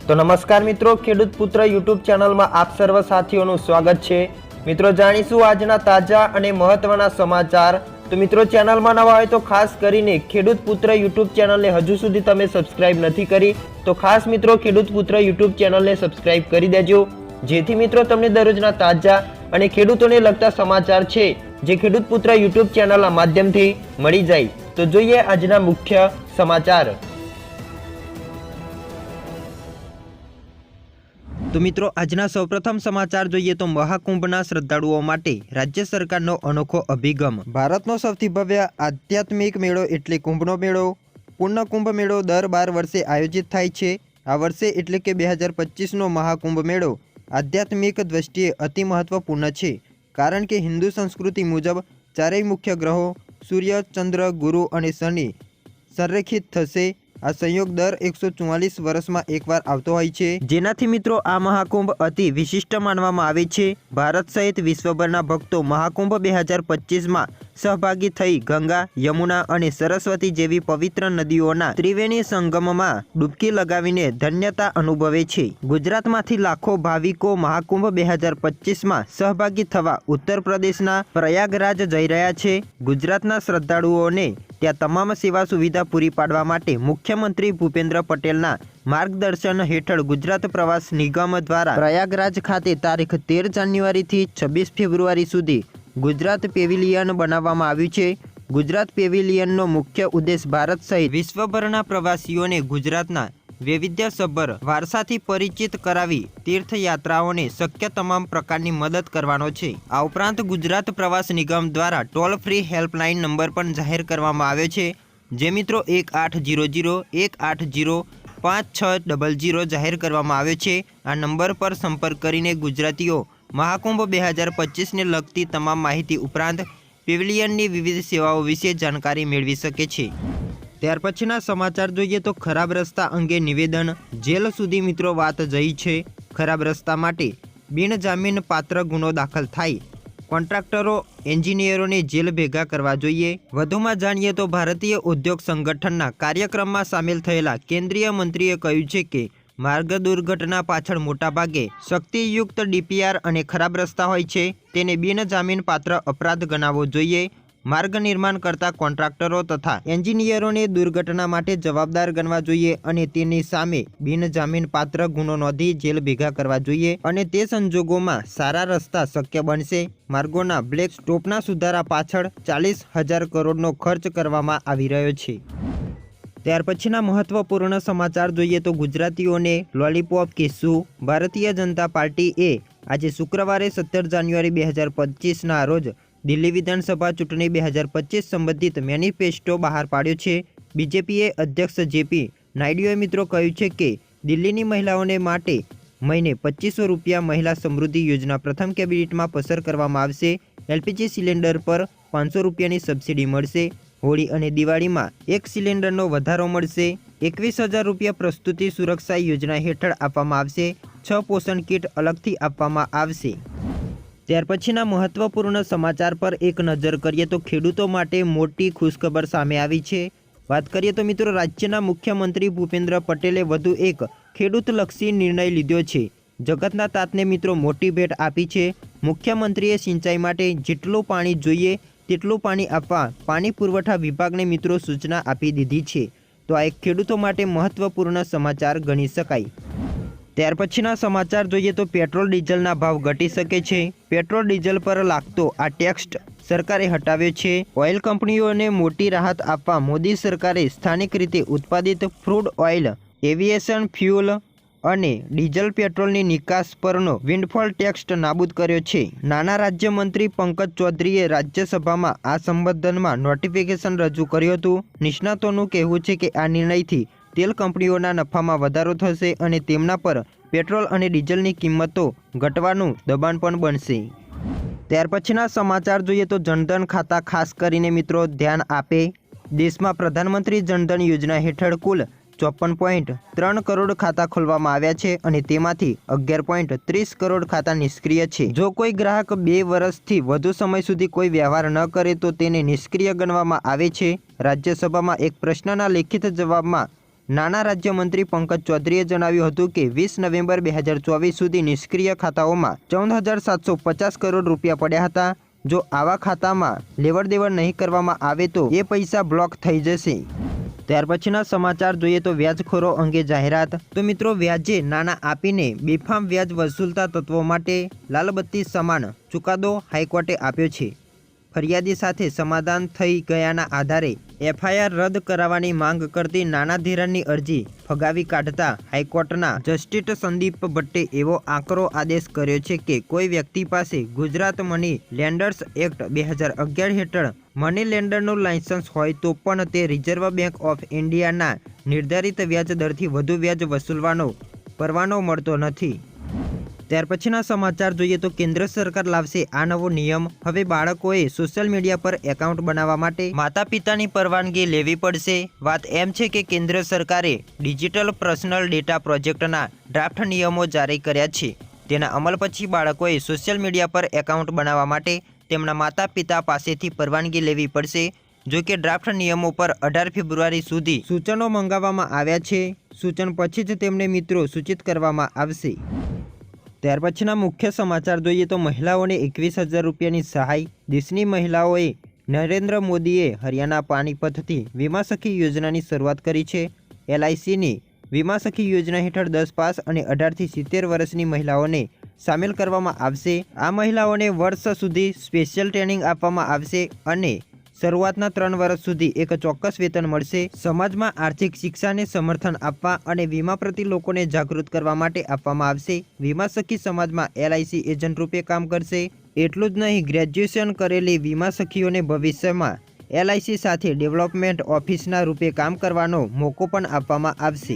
तो नमस्कार मित्रों, खेडूत पुत्र यूट्यूब चैनल में आप सर्व साथीओનું स्वागत છે। मित्रों जाणीशुं આજના તાજા અને મહત્વના સમાચાર। तो मित्रों चैनल में नवा હોય तो खास કરીને ખેડૂત પુત્ર यूट्यूब चैनल ने हजू सुधी तमे सब्सक्राइब नहीं करी तो खास मित्रों ખેડૂત પુત્ર यूट्यूब चैनल ने सब्सक्राइब કરી દેજો, જેથી મિત્રો તમને દરરોજના તાજા અને ખેડૂતોને લગતા સમાચાર છે જે ખેડૂત પુત્ર यूट्यूब ચેનલના માધ્યમથી મળી જાય। તો જોઈએ આજના મુખ્ય સમાચાર। तो मित्रों आजना सौप्रथम समाचार जोईए तो महाकुंभना श्रद्धाळुओं माटे राज्य सरकारनो अनोखो अभिगम। भारतनो सौथी भव्य आध्यात्मिक मेळो एटले कुंभनो मेळो। पूर्ण कुंभ मेळो दर 12 वर्षे आयोजित थाय छे। आ वर्षे एटले के 2025 नो महाकुंभ मेळो आध्यात्मिक दृष्टिए अति महत्वपूर्ण छे, कारण के हिंदू संस्कृति मुजब चारेय मुख्य ग्रहो सूर्य, चंद्र, गुरु और शनि संरेखित थशे। आ संयोग दर 144 वर्ष में एक बार आवतो होय छे, जेनाथी मित्रों आ महाकुंभ अति विशिष्ट मानवामां आवे छे। भारत सहित विश्वभરના भक्तो महाकुंभ 2025 में सहभागी थई गंगा, यमुना और सरस्वती जेवी पवित्र नदीओना त्रिवेणी संगममां डूबकी लगावीने धन्यता अनुभवे छे। गुजरातमांथी लाखों भाविको महाकुंभ 2025 में सहभागी थवा उत्तर प्रदेशना प्रयागराज जई रह्या छे। गुजरातना श्रद्धाळुओने त्या तमाम सेवा सुविधा पूरी पाडवा माटे मुख्यमंत्री भूपेन्द्र पटेलना मार्गदर्शन हेठळ गुजरात प्रवास निगम द्वारा प्रयागराज खाते तारीख 13 जान्युआरी थी 26 फेब्रुआरी सुधी गुजरात पेविलियन बनाववामां आव्युं छे। गुजरात पेविलियननो मुख्य उद्देश्य भारत सहित विश्वभરના प्रवासीओने गुजरातना वैविध्यसभर वारसाथी परिचित करावी तीर्थयात्राओने शक्य तमाम प्रकारनी मदद करवानो छे। आ उपरांत गुजरात प्रवास निगम द्वारा टोल फ्री हेल्पलाइन नंबर पण जाहेर करवामां आव्यो छे, जे मित्रों 1800 180 5600 जाहेर करवामां आव्यो छे। आ नंबर पर संपर्क करीने गुजरातीओ महाकुंभ 2025 ने लगती तमाम माहिती उपरांत पेविलियननी विविध सेवाओं विશે जानकारी मेळवी शके छे। त्यार पछीना समाचार जोईए तो खराब रस्ता अंगे निवेदन जेल सुधी मित्रों वात जई छे। खराब रस्ता माटे बिन जामीन पात्र गुनो दाखल थाय कॉन्ट्राक्टरो एंजीनियरों ने जेल भेगा करवा जोईए। वधुमां जाणीए तो भारतीय उद्योग संगठनना कार्यक्रममां सामेल थयेला केंद्रीय मंत्रीए कह्युं छे के मार्ग दुर्घटना पाछळ मोटा भागे शक्तियुक्त डीपीआर अने खराब रस्ता होय छे, तेने बिन जामीन पात्र अपराध गणावવો જોઈએ। मार्ग निर्माण करता कॉन्ट्राक्टरो तथा एंजीनियरों ने दुर्घटना माटे जवाबदार गणवा जोईए अने तेनी सामे बिन जामीन पात्र गुनो नोंधी जेल भेगा करवा जोईए अने ते संजोगोमां सारा रस्ता शक्य बनशे। मार्गोना ब्लेक स्टोपना सुधारा पाछळ 40,000 करोड़नो खर्च करवामां आवी रह्यो छे। त्यार पछीना महत्वपूर्ण समाचार जोईए तो गुजरातीओने लॉलीपॉप के शुं? भारतीय जनता पार्टी ए आज शुक्रवारे 17 जान्युआरी 2025 ना रोज दिल्ली विधानसभा चूंटणी 2025 संबंधित मेनिफेस्टो बहार पाड्यो छे। बीजेपीए अध्यक्ष जेपी नायडुए मित्रों कह्युं छे के दिल्लीनी महिलाओने माटे महीने 2500 रुपया महिला समृद्धि योजना प्रथम केबिनेट में पसार करवामां आवशे। एलपीजी सिलेंडर पर 500 रुपयानी सब्सिडी मळशे। होळी अने दिवाळी में 1 सिलेंडरनो वधारो मळशे। 21,000 रुपया प्रस्तुति सुरक्षा योजना हेठळ आपवामां आवशे। 6 पोषण किट अलगथी आपवामां आवशे। त्यार पछीना महत्वपूर्ण समाचार पर एक नजर करिए तो खेडूतो माटे मोटी खुशखबर सामे आवी छे। बात करिए तो मित्रों राज्यना मुख्यमंत्री भूपेन्द्र पटेले वधु एक खेडूतलक्षी निर्णय लीधो छे। जगतना तातने मित्रों मोटी भेट आपी छे। मुख्यमंत्रीए सिंचाई माटे जेटलुं पाणी जोईए तेटलुं पाणी आपवा पाणी पुरवठा विभागने मित्रों सूचना आपी दीधी छे। तो आ एक खेडूतो माटे महत्वपूर्ण समाचार गणी शकाय। त्यार पछीना समाचार जोईए तो पेट्रोल डीजलना भाव घटी शके छे। पेट्रोल डीजल पर लागतो आ टेक्स सरकारे हटाव्यो छे। ऑइल कंपनीओने मोटी राहत आपवा मोदी सरकारे स्थानिक रीते उत्पादित क्रूड ऑइल, एविएशन फ्यूल अने डीजल पेट्रोलनी निकास परनो विंडफॉल टेक्स नाबूद कर्यो छे। नाना राज्यमंत्री पंकज चौधरीए राज्यसभामां आ संबंधमां नोटिफिकेशन रजू कर्युं हतुं। निष्णातोनुं कहेवुं छे के आ निर्णयथी तेल कंपनीओना नफामां वधारो थशे अने तेमना पर पेट्रोल अने डीजलनी किंमतो घटवानुं दबाण पण बनशे। त्यार पछीना समाचार जोईए तो जनधन खाता खास करीने मित्रों ध्यान आपे। देशमां प्रधानमंत्री जनधन योजना हेठळ कुल 54.3 करोड़ खाता खोलवामां आव्या छे अने तेमांथी 11.30 करोड़ खाता निष्क्रिय छे। जो कोई ग्राहक 2 वर्षथी वधु समय सुधी कोई व्यवहार न करे तो तेने निष्क्रिय गणवामां आवे छे। राज्यसभामां एक प्रश्नना लेखित जवाबमां નાણાં રાજ્યમંત્રી પંકજ ચૌધરીએ જણાવ્યું હતું કે 20 નવેમ્બર 2024 સુધી નિષ્ક્રિય ખાતાઓમાં 14,750 કરોડ રૂપિયા પડ્યા હતા। જો આવા ખાતામાં લેવડ દેવડ નહીં કરવામાં આવે તો એ પૈસા બ્લોક થઈ જશે। ત્યાર પછીના સમાચાર જોઈએ તો વ્યાજખોરો અંગે જાહેરાત। તો મિત્રો, વ્યાજે નાણાં આપીને બેફામ વ્યાજ વસૂલતા તત્વો માટે લાલબત્તી સમાન ચુકાદો હાઈકોર્ટે આપ્યો છે। ફરિયાદી સાથે સમાધાન થઈ ગયાના આધારે એફઆઈઆર રદ કરાવવાની માંગ કરતી નાણાં ધિરાણની અરજી ફગાવી કાઢતા હાઈકોર્ટના જસ્ટિસ સંદીપ ભટ્ટે એવો આકરો આદેશ કર્યો છે કે કોઈ વ્યક્તિ પાસે ગુજરાત મની લેન્ડર્સ એક્ટ 2011 હેઠળ મની લેન્ડરનું લાયસન્સ હોય તો પણ તે રિઝર્વ બેંક ઓફ ઇન્ડિયાના નિર્ધારિત વ્યાજ દરથી વધુ વ્યાજ વસૂલવાનો પરવાનો મળતો નથી। ત્યાર પછીના સમાચાર જોઈએ તો કેન્દ્ર સરકાર લાવશે આ નવો નિયમ। હવે બાળકોએ સોશિયલ મીડિયા પર એકાઉન્ટ બનાવવા માટે માતા પિતાની પરવાનગી લેવી પડશે। વાત એમ છે કે કેન્દ્ર સરકારે ડિજિટલ પર્સનલ ડેટા પ્રોજેક્ટના ડ્રાફ્ટ નિયમો જારી કર્યા છે। તેના અમલ પછી બાળકોએ સોશિયલ મીડિયા પર એકાઉન્ટ બનાવવા માટે તેમના માતા પિતા પાસેથી પરવાનગી લેવી પડશે। જો કે ડ્રાફ્ટ નિયમો પર 18 ફેબ્રુઆરી સુધી સૂચનો મંગાવવામાં આવ્યા છે। સૂચન પછી જ તેમને મિત્રો સૂચિત કરવામાં આવશે। ત્યાર પછીના મુખ્ય સમાચાર જોઈએ તો મહિલાઓને 21,000 રૂપિયાની સહાય। દેશની મહિલાઓએ નરેન્દ્ર મોદીએ હરિયાણા પાણીપતથી વીમા સખી યોજનાની શરૂઆત કરી છે। LICની વીમા સખી યોજના હેઠળ 10 પાસ અને 18થી 70 વર્ષની મહિલાઓને સામેલ કરવામાં આવશે। આ મહિલાઓને વર્ષ સુધી સ્પેશિયલ ટ્રેનિંગ આપવામાં આવશે અને શરૂઆતના 3 વર્ષ સુધી એક ચોક્કસ વેતન મળશે। સમાજમાં આર્થિક શિક્ષાને સમર્થન આપવા અને વીમા પ્રતિ લોકોને જાગૃત કરવા માટે આપવામાં આવશે। વીમા સખી સમાજમાં LIC એજન્ટ રૂપે કામ કરશે। એટલું જ નહીં, ગ્રેજ્યુએશન કરેલી વીમા સખીઓને ભવિષ્યમાં LIC સાથે ડેવલપમેન્ટ ઓફિસના રૂપે કામ કરવાનો મોકો પણ આપવામાં આવશે।